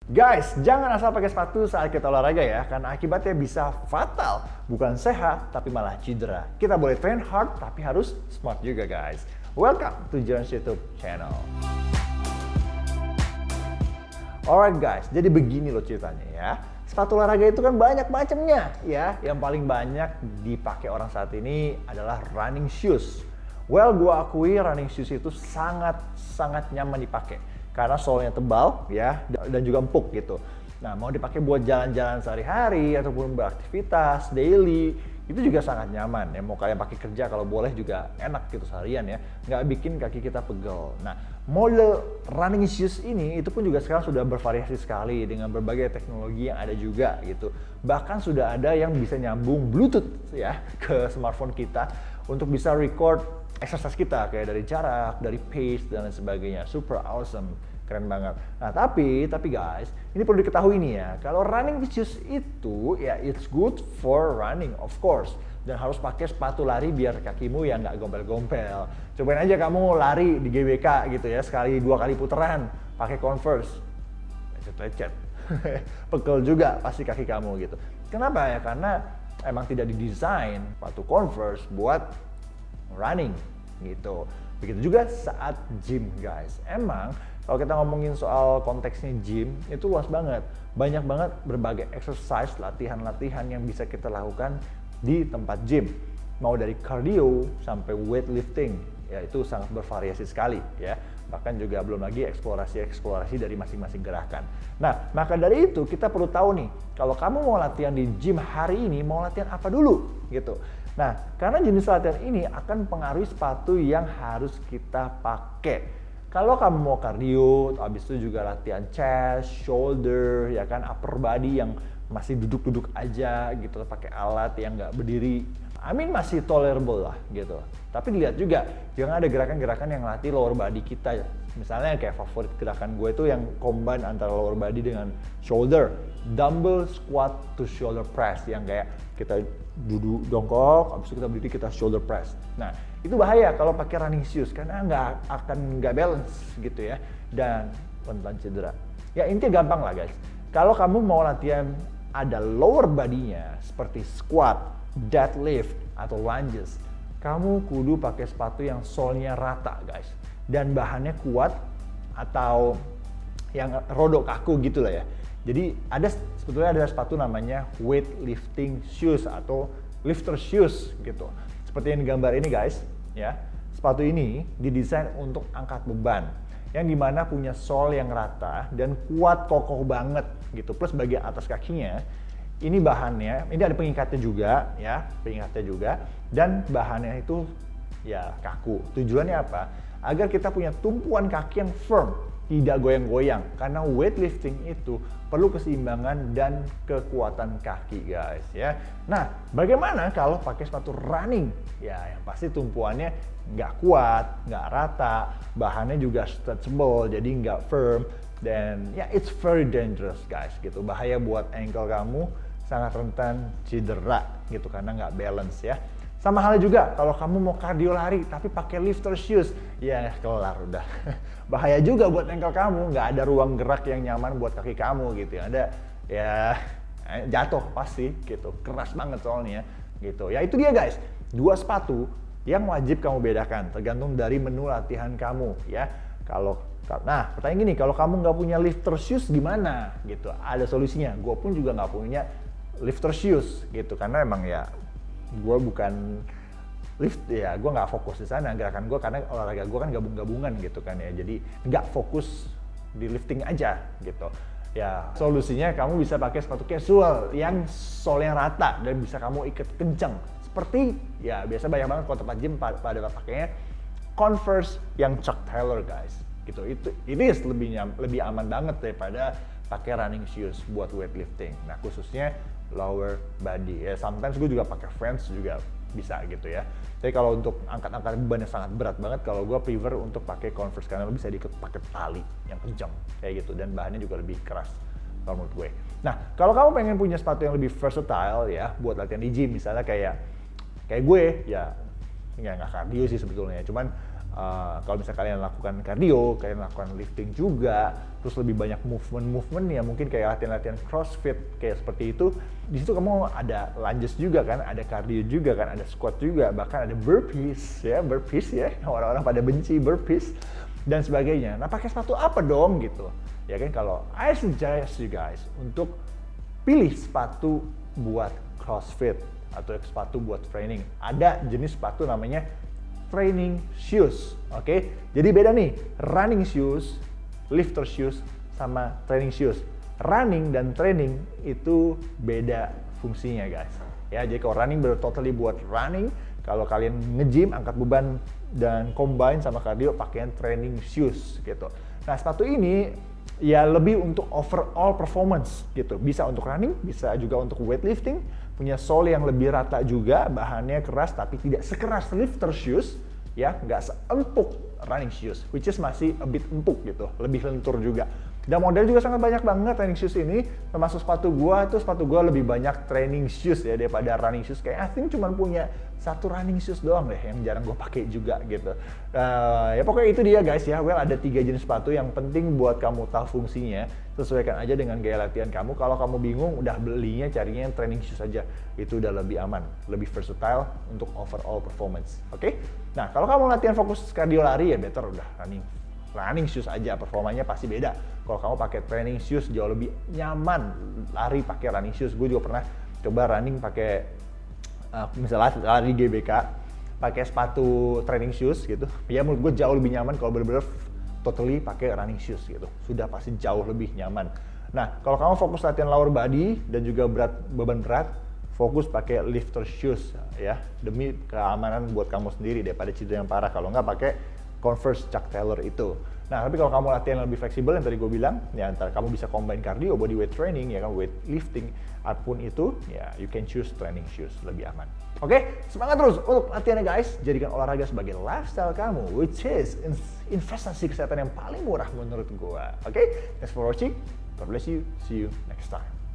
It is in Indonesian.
Guys, jangan asal pakai sepatu saat kita olahraga ya, karena akibatnya bisa fatal. Bukan sehat, tapi malah cedera. Kita boleh train hard, tapi harus smart juga guys. Welcome to Jones YouTube channel. Alright guys, jadi begini loh ceritanya ya. Sepatu olahraga itu kan banyak macamnya ya. Yang paling banyak dipakai orang saat ini adalah running shoes. Well, gua akui running shoes itu sangat nyaman dipakai. Karena solnya tebal ya dan juga empuk gitu. Nah, mau dipakai buat jalan-jalan sehari-hari ataupun beraktivitas daily itu juga sangat nyaman ya. Mau kalian pakai kerja kalau boleh juga enak gitu seharian ya, nggak bikin kaki kita pegel. Nah, model running shoes ini itu pun juga sekarang sudah bervariasi sekali dengan berbagai teknologi yang ada juga gitu. Bahkan sudah ada yang bisa nyambung Bluetooth ya ke smartphone kita untuk bisa record exercise kita kayak dari jarak, dari pace dan lain sebagainya. Super awesome, keren banget. Nah tapi guys, ini perlu diketahui nih ya, kalau running shoes itu ya it's good for running of course, dan harus pakai sepatu lari biar kakimu ya nggak gompel-gompel. Cobain aja kamu lari di GBK gitu ya, sekali 2 kali putaran pakai Converse, lecet-lecet, pegel juga pasti kaki kamu gitu. Kenapa ya? Karena emang tidak didesain sepatu Converse buat running gitu. Begitu juga saat gym guys. Emang kalau kita ngomongin soal konteksnya gym itu luas banget. Banyak banget berbagai exercise, latihan-latihan yang bisa kita lakukan di tempat gym. Mau dari cardio sampai weightlifting, ya itu sangat bervariasi sekali ya. Bahkan juga belum lagi eksplorasi dari masing-masing gerakan. Nah, maka dari itu kita perlu tahu nih, kalau kamu mau latihan di gym hari ini, mau latihan apa dulu gitu. Nah, karena jenis latihan ini akan pengaruhi sepatu yang harus kita pakai. Kalau kamu mau cardio, habis itu juga latihan chest, shoulder, ya kan, upper body yang masih duduk-duduk aja gitu, pakai alat yang nggak berdiri, masih tolerable lah gitu. Tapi dilihat juga, jangan ada gerakan-gerakan yang latih lower body kita. Misalnya kayak favorit gerakan gue itu yang combine antara lower body dengan shoulder. Dumbbell squat to shoulder press, yang kayak kita duduk jongkok, habis itu kita berdiri, kita shoulder press. Nah, itu bahaya kalau pakai running shoes karena nggak balance gitu ya, dan rentan cedera. Ya intinya gampang lah guys. Kalau kamu mau latihan ada lower body-nya seperti squat, deadlift atau lunges, kamu kudu pakai sepatu yang solnya rata guys, dan bahannya kuat atau yang rodok kaku gitu lah ya. Jadi sebetulnya ada sepatu namanya weightlifting shoes atau lifter shoes gitu. Seperti yang digambar ini guys ya. Sepatu ini didesain untuk angkat beban, yang dimana punya sol yang rata dan kuat kokoh banget gitu. Plus bagian atas kakinya ini bahannya, ini ada pengikatnya juga ya, dan bahannya itu ya kaku. Tujuannya apa? Agar kita punya tumpuan kaki yang firm, tidak goyang-goyang. Karena weightlifting itu perlu keseimbangan dan kekuatan kaki guys ya. Nah, bagaimana kalau pakai sepatu running? Ya, yang pasti tumpuannya nggak kuat, nggak rata, bahannya juga stretchable, jadi nggak firm, dan ya it's very dangerous guys gitu. Bahaya buat ankle kamu, sangat rentan cedera gitu karena nggak balance ya. Sama halnya juga kalau kamu mau cardio lari tapi pakai lifter shoes, ya kelar udah. Bahaya juga buat ankle kamu, nggak ada ruang gerak yang nyaman buat kaki kamu gitu. Ada ya jatuh pasti gitu, keras banget soalnya gitu. Ya itu dia guys, 2 sepatu yang wajib kamu bedakan tergantung dari menu latihan kamu ya. Nah, pertanyaan gini, kalau kamu nggak punya lifter shoes gimana gitu? Ada solusinya. Gue pun juga nggak punya lifter shoes gitu karena emang ya gue bukan lift ya, gue nggak fokus di sana gerakan gue karena olahraga gue kan gabung-gabungan gitu kan ya, jadi nggak fokus di lifting aja gitu ya. Solusinya kamu bisa pakai sepatu casual yang solnya rata dan bisa kamu ikat kencang seperti ya biasa banyak banget kalau tempat gym pada pakainya Converse yang Chuck Taylor guys gitu. Itu lebih aman banget daripada pakai running shoes buat weightlifting. Nah khususnya lower body ya. Sometimes gue juga pakai Vans juga bisa gitu ya. Tapi kalau untuk angkat-angkat beban yang sangat berat banget, kalau gue prefer untuk pakai Converse karena lo bisa diikat pakai tali yang kencang kayak gitu, dan bahannya juga lebih keras kalau menurut gue. Nah kalau kamu pengen punya sepatu yang lebih versatile ya buat latihan di gym, misalnya kayak gue ya nggak cardio sih sebetulnya, cuman Kalau misalnya kalian lakukan cardio, kalian lakukan lifting juga, terus lebih banyak movement ya, mungkin kayak latihan-latihan crossfit kayak seperti itu. Di situ kamu ada lunges juga kan, ada cardio juga kan, ada squat juga, bahkan ada burpees ya, orang-orang pada benci burpees dan sebagainya. Nah, pakai sepatu apa dong gitu? Ya kan, kalau I suggest you guys untuk pilih sepatu buat crossfit atau sepatu buat training. Ada jenis sepatu namanya training shoes, oke? Jadi beda nih, running shoes, lifter shoes, sama training shoes. Running dan training itu beda fungsinya guys. Ya, jadi kalau running benar totally buat running, kalau kalian nge-gym, angkat beban dan combine sama cardio, pakaian training shoes gitu. Nah, sepatu ini ya lebih untuk overall performance gitu. Bisa untuk running, bisa juga untuk weightlifting. Punya sole yang lebih rata juga, bahannya keras tapi tidak sekeras lifter shoes, ya, nggak seempuk running shoes, which is masih a bit empuk gitu, lebih lentur juga. Dan model juga sangat banyak banget training shoes ini, termasuk sepatu gua lebih banyak training shoes ya daripada running shoes. Kayak I think cuma punya satu running shoes doang deh yang jarang gua pakai juga gitu. Ya pokoknya itu dia guys ya. Well, ada 3 jenis sepatu yang penting buat kamu tahu fungsinya. Sesuaikan aja dengan gaya latihan kamu. Kalau kamu bingung, udah belinya carinya yang training shoes aja. Itu udah lebih aman, lebih versatile untuk overall performance. Oke? Nah, kalau kamu latihan fokus cardio lari ya better udah running shoes aja, performanya pasti beda. Kalau kamu pakai training shoes jauh lebih nyaman lari pakai running shoes. Gue juga pernah coba running pakai misalnya lari GBK pakai sepatu training shoes gitu. Ya menurut gue jauh lebih nyaman kalau bener-bener totally pakai running shoes gitu. Sudah pasti jauh lebih nyaman. Nah, kalau kamu fokus latihan lower body dan juga beban berat, fokus pakai lifter shoes ya, demi keamanan buat kamu sendiri daripada cedera yang parah. Kalau nggak pakai Converse Chuck Taylor itu. Nah, tapi kalau kamu latihan lebih fleksibel yang tadi gue bilang, ya antara kamu bisa combine cardio, body weight training, ya kan, weight lifting, apapun itu, ya you can choose training shoes, lebih aman. Oke, semangat terus untuk latihannya guys. Jadikan olahraga sebagai lifestyle kamu, which is investasi kesehatan yang paling murah menurut gue. Oke, thanks for watching. God bless you. See you next time.